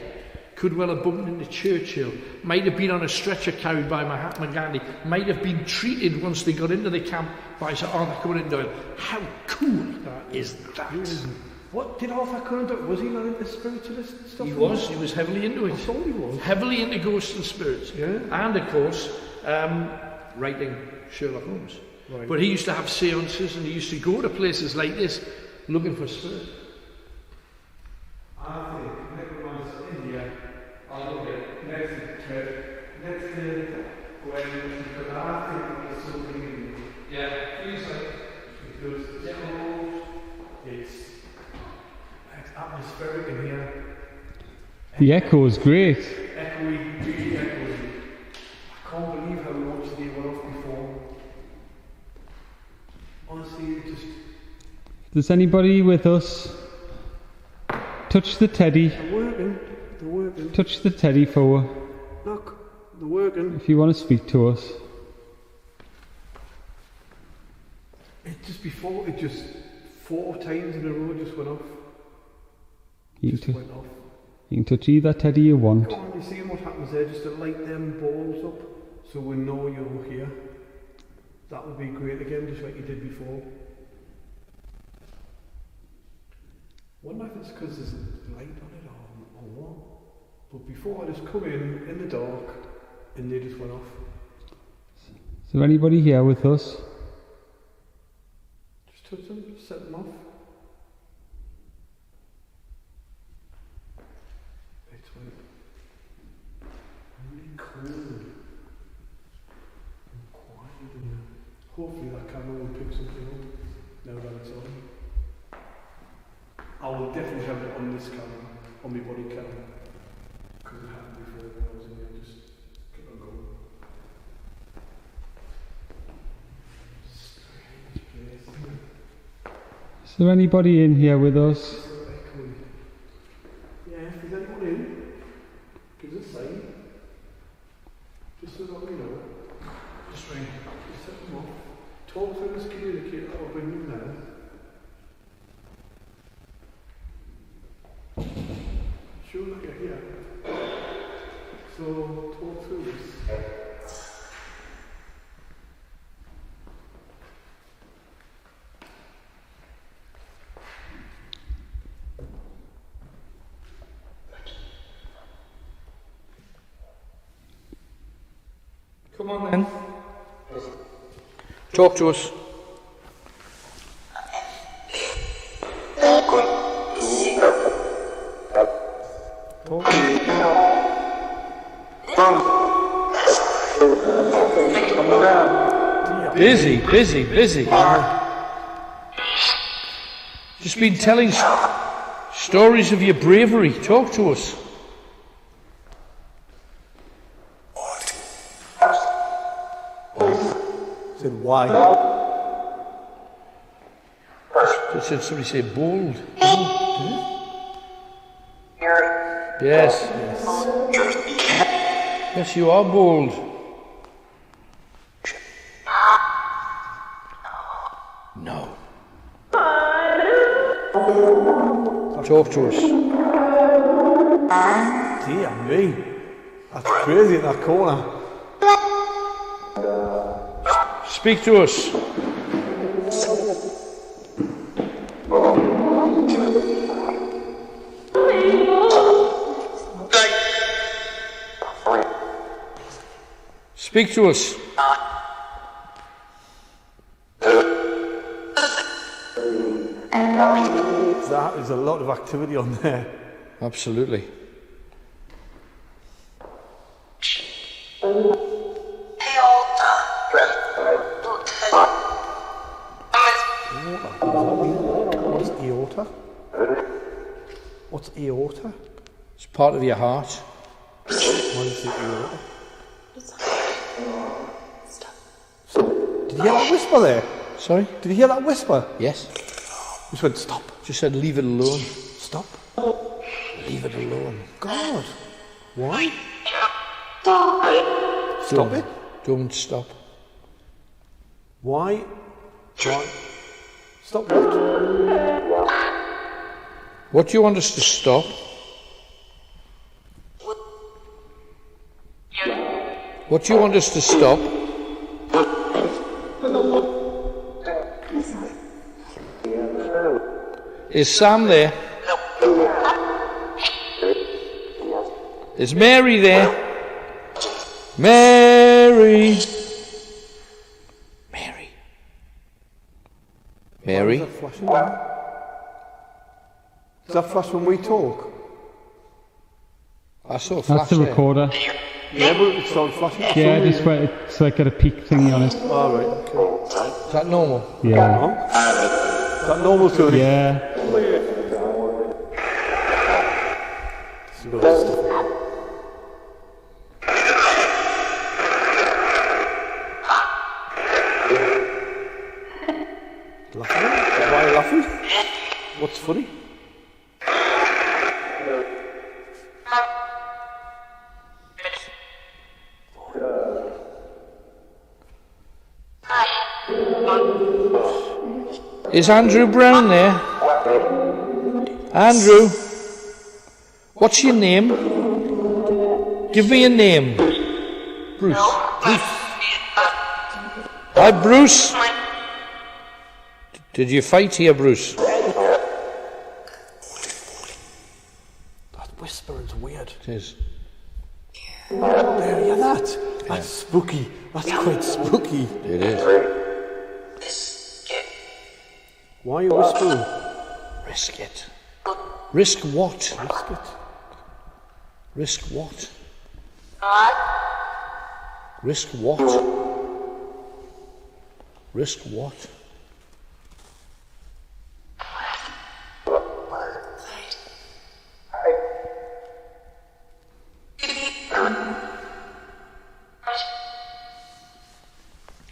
could well have bumped into Churchill, might have been on a stretcher carried by Mahatma Gandhi, might have been treated once they got into the camp by Sir Arthur Conan Doyle. How cool is that? What did Arthur Conan do? Was he not into spiritualist stuff? He was heavily into it. I thought he was. Heavily into ghosts and spirits. Yeah. And of course, writing Sherlock Holmes. Right. But he used to have seances and he used to go to places like this looking for spirits. I think next one's India. I'll look at next trip. Next when because I think there's something in Yeah, feels like because it's atmospheric in here. The echo is great. Echoey, really echoey. I can't believe how much they were off before. Honestly, it just. Does anybody with us touch the teddy? They're working. They're working. Touch the teddy for Look, they're working. if you want to speak to us. It just before, it just 4 times in a row just went off. You Just can, went off. you can touch either teddy you want. Go on, you see what happens there, just to light them balls up so we know you're here. That would be great again, just like you did before. Wonder if it's because there's light on it or what. But before I just come in the dark and they just went off. Is there anybody here with us? Just touch them, set them off. It's really cool. And quiet in here. Hopefully that camera will pick something up now that it's on. I will definitely have it on this camera, on my body camera. Because it happened before when I was in here, just keep on going. Strange place. Is there anybody in here with us? Yeah, if there's anyone in, give us a sign. Just so that we know. Just ring. Just set them off. Talk to us, communicate, I'll bring them now. Sure that you're here. So, talk to us. Come on then. Talk to us. Busy. Just been telling stories of your bravery. Talk to us. Said why? said somebody say bold. Yes. Yes, you are bold. No. Talk to us. Dear me. That's crazy in that corner. Speak to us. Speak to us. That is a lot of activity on there. Absolutely. What's aorta? What's aorta? It's part of your heart. What is the aorta? Did you hear that whisper there? Sorry? Did you hear that whisper? Yes. Just went stop. Just said leave it alone. Stop. Leave it alone. God. Why? Stop it. Don't stop. Why? Why? Stop what? What do you want us to stop? What do you want us to stop? Is Sam there? Is Mary there? Mary. Mary. Mary. Is that flashing? Does that flash when we talk? I saw a That's flash the there. recorder. Yeah, but it started flashing. Yeah, just where it's like got a peak thingy on it. All right. Okay. Is that normal? Yeah. Is that normal, Tony? Yeah. It's a bit of stuff. Laughing? Why are you laughing? What's funny? Is Andrew Brown there? Andrew, what's your name? Give me a name. Bruce. Bruce. Hi, Bruce. Did you fight here, Bruce? That whispering's weird. It is. There, hear that? That's spooky. That's quite spooky. It is. Why are you whispering? Risk it. Risk what? Risk it. Risk what? Risk what? Risk what?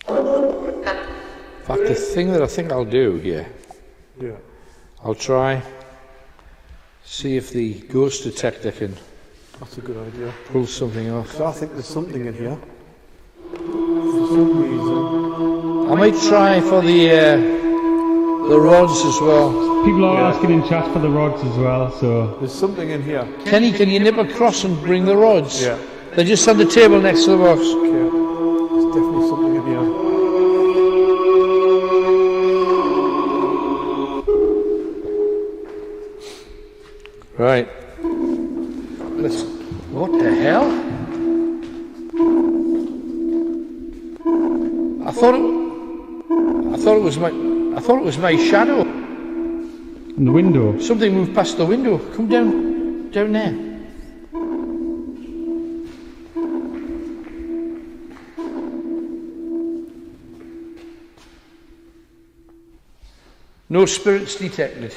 In fact, the thing that I think I'll do here, Yeah. I'll try, see if the ghost detector can That's a good idea. pull something off. So I think there's something in here. For some reason. I might try for the rods as well. People are asking in chat for the rods as well, so. There's something in here. Kenny, can you nip across and bring the rods? Yeah. They're just on the table next to the box. Okay. There's definitely something in here. Right. Let's. What the hell? I thought it was my shadow. In the window. Something moved past the window. Come down there. No spirits detected.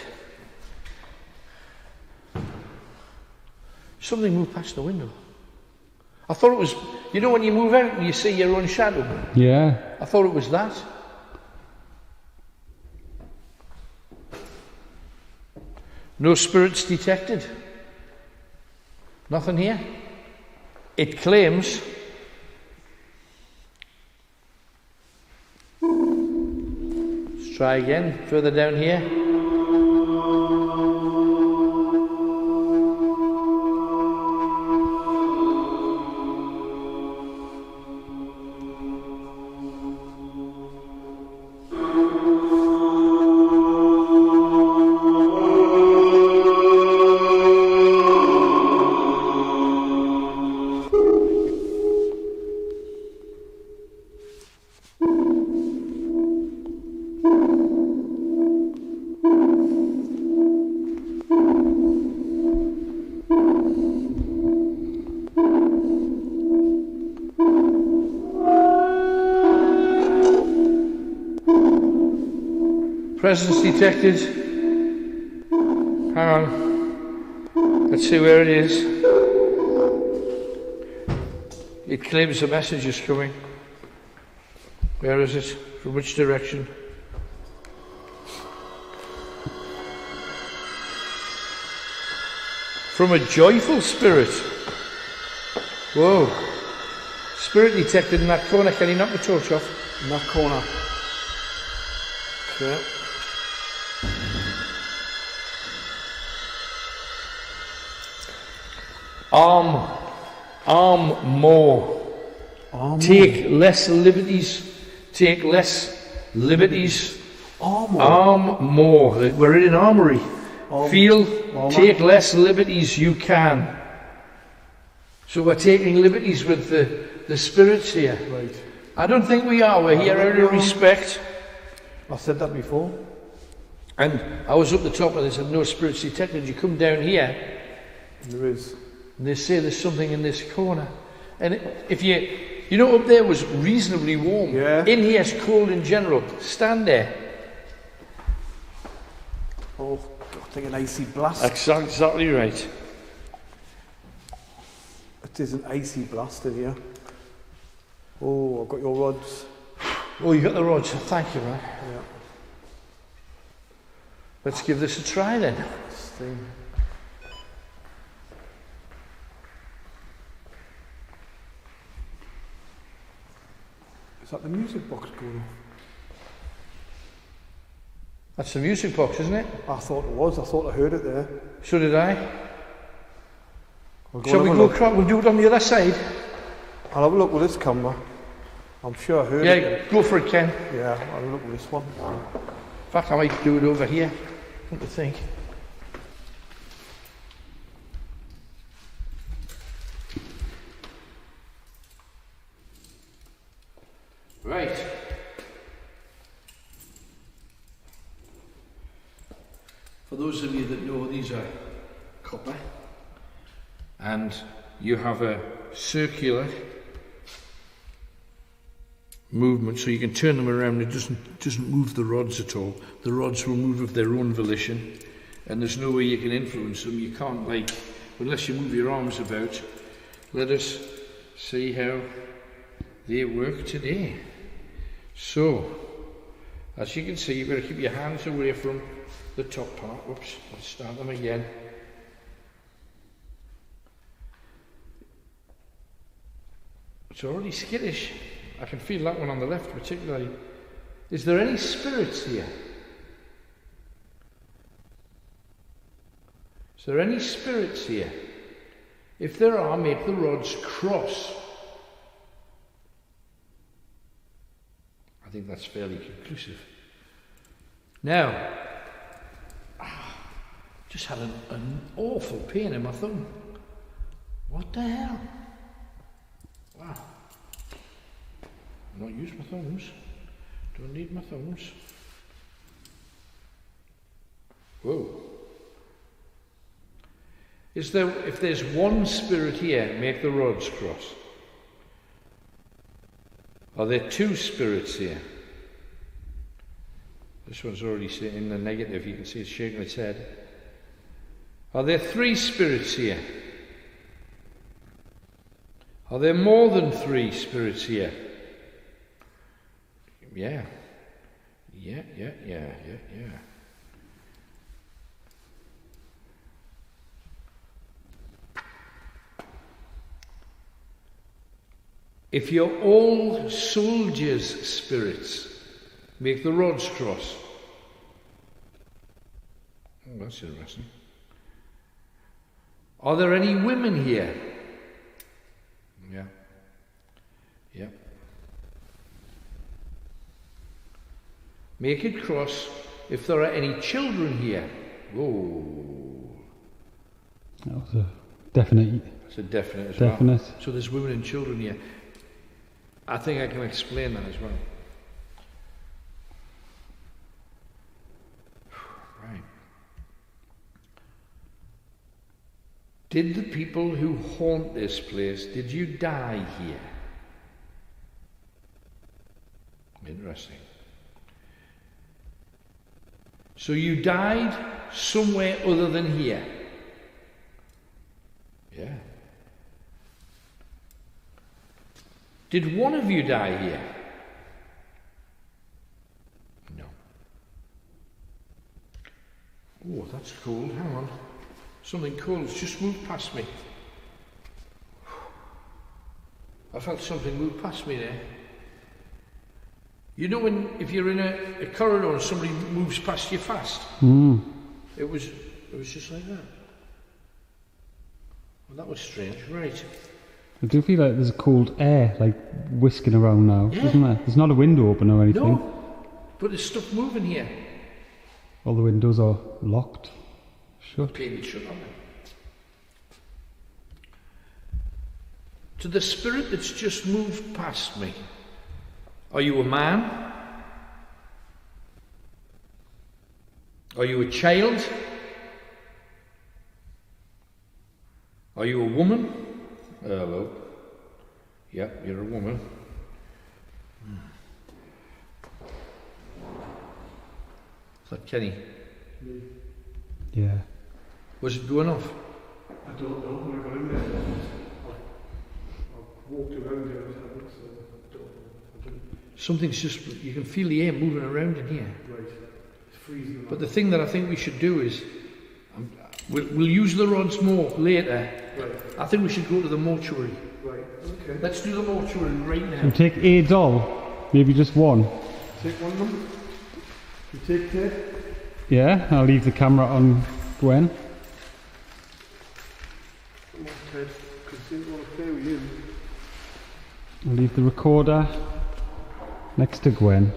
Something moved past the window. I thought it was, you know when you move out and you see your own shadow? Yeah. I thought it was that. No spirits detected. Nothing here. It claims. Let's try again, further down here. Presence detected. Hang on. Let's see where it is. It claims a message is coming. Where is it? From which direction? From a joyful spirit. Whoa. Spirit detected in that corner. Can you knock the torch off? In that corner. Okay. Arm more. Take less liberties. Take less liberties. Arm more. We're in an armory. Take less liberties you can. So we're taking liberties with the spirits here. Right. I don't think we are. We're here out of respect. I've said that before. And I was up the top and they said no spirits detected. You come down here. And there is. And they say there's something in this corner. And if you know, up there was reasonably warm. Yeah. In here it's cold in general. Stand there. Oh, I think an icy blast. Exactly right. It is an icy blast in here. Oh, I've got your rods. Oh, you got the rods. Thank you, man. Yeah. Let's give this a try then. This thing. Is that the music box going off? That's the music box, isn't it? I thought it was. I thought I heard it there. So did I. We'll Shall we go across? We'll do it on the other side. I'll have a look with this camera. I'm sure I heard it. Yeah, go for it, Ken. Yeah, I'll have a look with this one. In fact, I might do it over here. What do you think? Right. For those of you that know, these are copper, and you have a circular movement, so you can turn them around. It doesn't move the rods at all. The rods will move of their own volition, and there's no way you can influence them. You can't, like, unless you move your arms about. Let us see how they work today. So, as you can see, you've got to keep your hands away from the top part. Oops, let's start them again. It's already skittish. I can feel that one on the left particularly. Is there any spirits here? Is there any spirits here? If there are, make the rods cross. I think that's fairly conclusive. Now, just had an awful pain in my thumb. What the hell? Wow. Not use my thumbs. Don't need my thumbs. Whoa. If there's one spirit here, make the rods cross. Are there two spirits here? This one's already in the negative. You can see it's shaking its head. Are there three spirits here? Are there more than three spirits here? Yeah. If you're all soldiers' spirits, make the rods cross. Oh, that's interesting. Are there any women here? Yeah. Yeah. Make it cross if there are any children here. Oh. That was a definite. It's a definite as Definite. well. So there's women and children here. I think I can explain that as well. Right. Did the people who haunt this place, did you die here? Interesting. So you died somewhere other than here? Yeah. Did one of you die here? No. Oh, that's cold. Hang on. Something cold's just moved past me. I felt something move past me there. You know when, if you're in a corridor and somebody moves past you fast? It was just like that. Well, that was strange. Right. I do feel like there's cold air like whisking around now, isn't there? There's not a window open or anything. No, but there's stuff moving here. All the windows are locked, shut. Painted shut, aren't they? To the spirit that's just moved past me, are you a man? Are you a child? Are you a woman? Hello. Yep, you're a woman. Is that Kenny? Yeah. Was it going off? I don't know. When I got in there, I walked around there. So I don't. Something's just, you can feel the air moving around in here. Right. It's freezing. But the thing that I think we should do is, we'll use the rods more later. Right. I think we should go to the mortuary. Right. Okay. Let's do the mortuary right now. So take a doll, maybe just one. Take one of them. You take Ted. Yeah, I'll leave the camera on Gwen. Come on, Ted. Because I didn't want to play with you. I'll leave the recorder next to Gwen.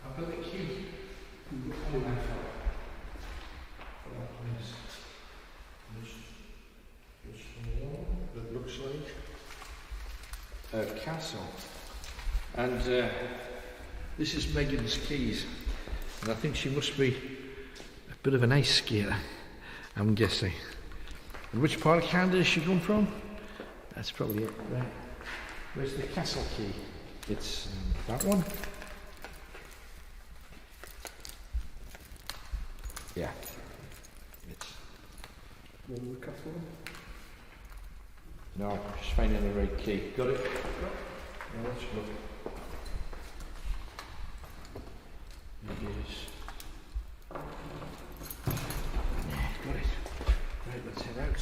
I've got the key. It looks like a castle. And this is Megan's keys. And I think she must be a bit of an ice skater, I'm guessing. And which part of Canada does she come from? That's probably it, right? Where's the castle key? It's that one. Yeah. It's One with the castle. no, just finding the right key. Got it? Yeah, that's good. It is. Yeah, got it. Right, let's head out.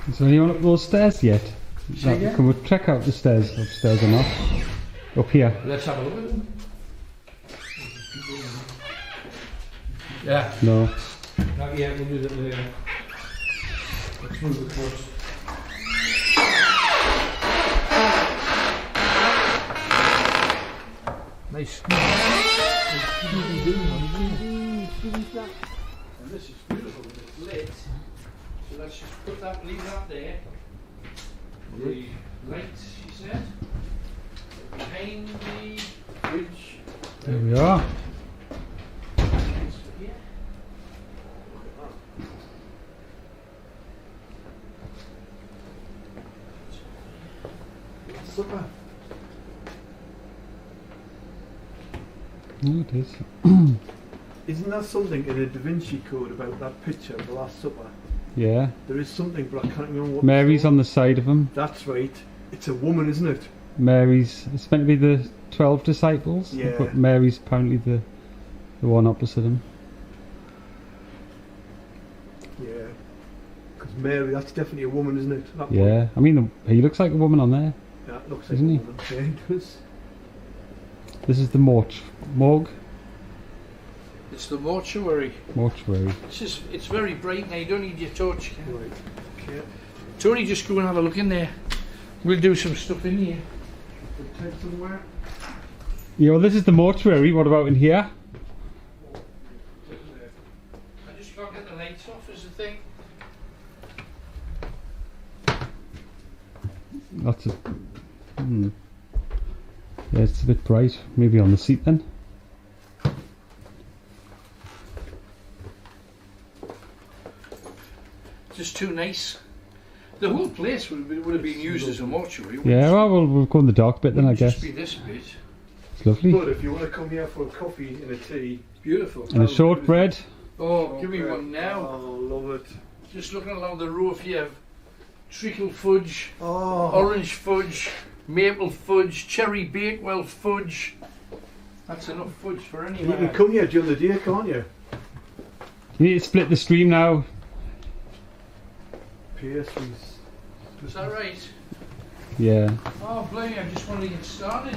Is there anyone up those stairs yet? Say again? Can we check out the stairs, upstairs or not? Up here. Let's have a look at them. Yeah. No. Not yet, we'll do that later. Let's move the course. Nice. And this is beautiful, it's lit. So let's just put that, leave that there. The lights, she said, behind the bridge. There we are. Supper. Oh, it is. Isn't there something in a Da Vinci Code about that picture of the Last Supper? Yeah. There is something, but I can't remember what. Mary's on the side of him. That's right. It's a woman, isn't it? Mary's. It's meant to be the 12 disciples. Yeah. But Mary's apparently the one opposite him. Yeah. Because Mary, that's definitely a woman, isn't it? That Yeah. I mean, he looks like a woman on there. Yeah, it looks like Doesn't a he? woman. Yeah, he does. This is the morgue. It's the mortuary. Mortuary. It's very bright now, you don't need your torch. Right. Okay. Tony, just go and have a look in there. We'll do some stuff in here. We'll take somewhere. Yeah, well, this is the mortuary. What about in here? I just can't get the lights off is the thing. Lots of. Yeah, it's a bit bright. Maybe on the seat then. Just too nice. The whole place would have been used as a mortuary. wouldn't Yeah, it? well, we'll go in the dark bit then, I guess. Just be this bit. It's lovely. But if you want to come here for a coffee and a tea, Beautiful. And a shortbread. Oh, give me one now. Oh, love it. Just looking along the roof here. Treacle fudge, Oh, orange fudge, maple fudge, cherry bakewell fudge. That's enough fudge for any you can man. come here during the day, can't you? You need to split the stream now. Pastries. Is that right? Yeah. Oh, blimey, I just want to get started.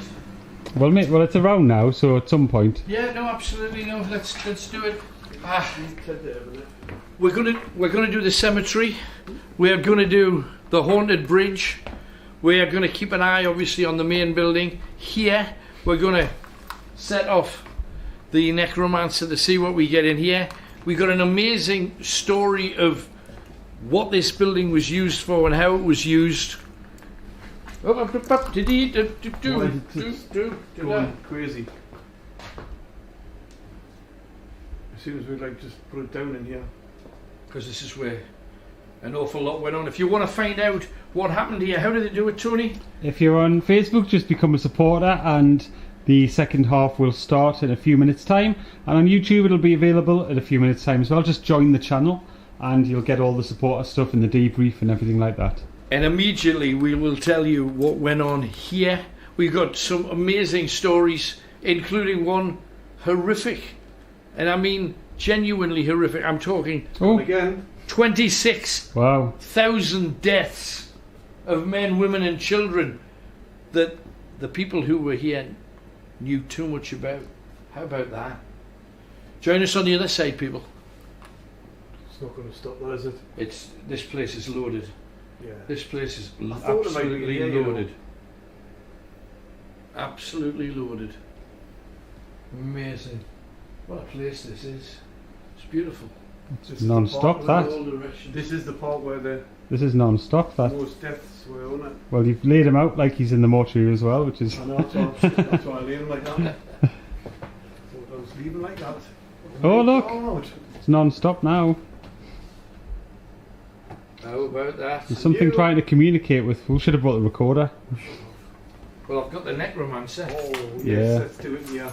Well, mate, well, it's around now, so at some point. Yeah, no, absolutely no. Let's do it. We're gonna do the cemetery. We're gonna do the haunted bridge. We are gonna keep an eye, obviously, on the main building. Here, we're gonna set off the necromancer to see what we get in here. We got an amazing story of what this building was used for and how it was used. Going crazy. As soon as we just put it down in here. Because this is where an awful lot went on. If you want to find out what happened here, how did they do it, Tony? If you're on Facebook, just become a supporter, and the second half will start in a few minutes' time. And on YouTube, it'll be available in a few minutes' time as well. Just join the channel, and you'll get all the supporter stuff and the debrief and everything like that. And immediately we will tell you what went on here. We got some amazing stories, including one horrific, and I mean genuinely horrific. I'm talking Oh, Again. 26,000 wow. deaths of men, women and children that the people who were here knew too much about. How about that? Join us on the other side, people. It's not going to stop that, is it? This place is loaded. Yeah. This place is I thought it might be absolutely here, you know. loaded. Absolutely loaded. Amazing. What a place this is. It's beautiful. This is the Non-stop, part that. All directions. This is the part where the This is non-stop, that. most deaths were on it. Well, you've laid him out like he's in the mortuary as well, which is... I know, that's why I leave him like that. So I was leaving like that. Oh, look. God. It's non-stop now. How about that? There's something You- trying to communicate with... We should have brought the recorder. Well, I've got the necromancer. Oh, yes, Yeah. let's do it, yeah.